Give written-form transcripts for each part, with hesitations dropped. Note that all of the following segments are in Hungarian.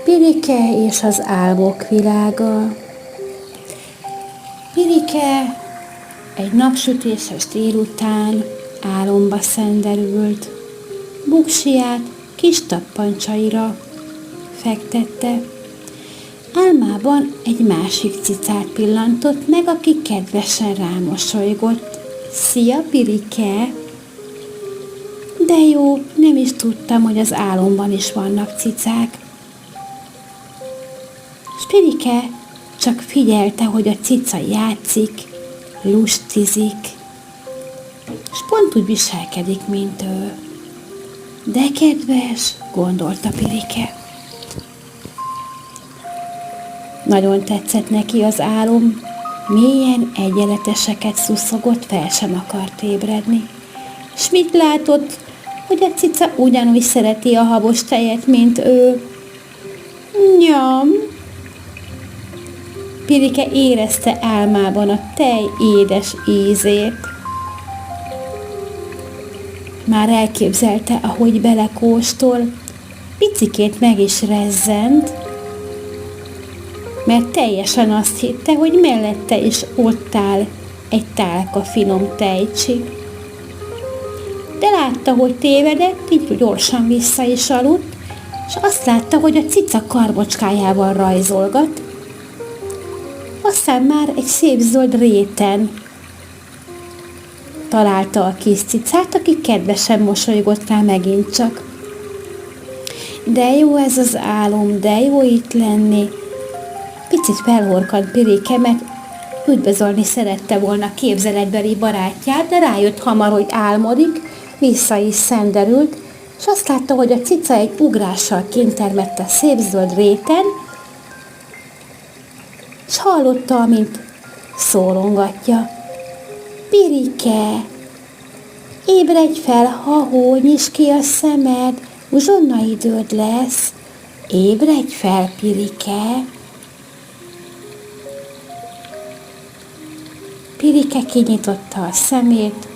Pirike és az álmok világa. Pirike egy napsütéses délután álomba szenderült. Buksiját kis tappancsaira fektette. Álmában egy másik cicát pillantott meg, aki kedvesen rámosolygott. Szia, Pirike! De jó, nem is tudtam, hogy az álomban is vannak cicák. S Pirike csak figyelte, hogy a cica játszik, lustizik, s pont úgy viselkedik, mint ő. De kedves, gondolta Pirike. Nagyon tetszett neki az álom, mélyen egyenleteseket szuszogott, fel sem akart ébredni. S mit látott, hogy a cica ugyanúgy szereti a habos tejet, mint ő. Nyam! Pirike érezte álmában a tej édes ízét. Már elképzelte, ahogy belekóstol, picikét meg is rezzent, mert teljesen azt hitte, hogy mellette is ott áll egy tálka finom tejcsi. De látta, hogy tévedett, így gyorsan vissza is aludt, és azt látta, hogy a cica karbocskájával rajzolgat, aztán már egy szép zöld réten találta a kis cicát, aki kedvesen mosolygott rá megint csak. De jó ez az álom, de jó itt lenni. Picit felhorkant Pirike, mert üdvözölni szerette volna képzeletbeli barátját, de rájött hamar, hogy álmodik, vissza is szenderült, és azt látta, hogy a cica egy ugrással kénytermett a szép zöld réten, és hallotta, amint szólongatja. Pirike, ébredj fel, ha-hó, nyisd ki a szemed, uzsonna időd lesz. Ébredj fel, Pirike. Pirike kinyitotta a szemét,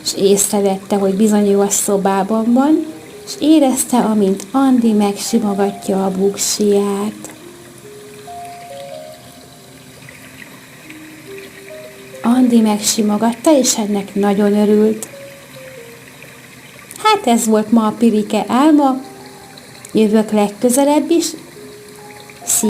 és észrevette, hogy bizony jó a szobában van, és érezte, amint Andi megsimogatja a buksiját. Andi megsimogatta, és ennek nagyon örült. Hát ez volt ma a Pirike álma, jövök legközelebb is,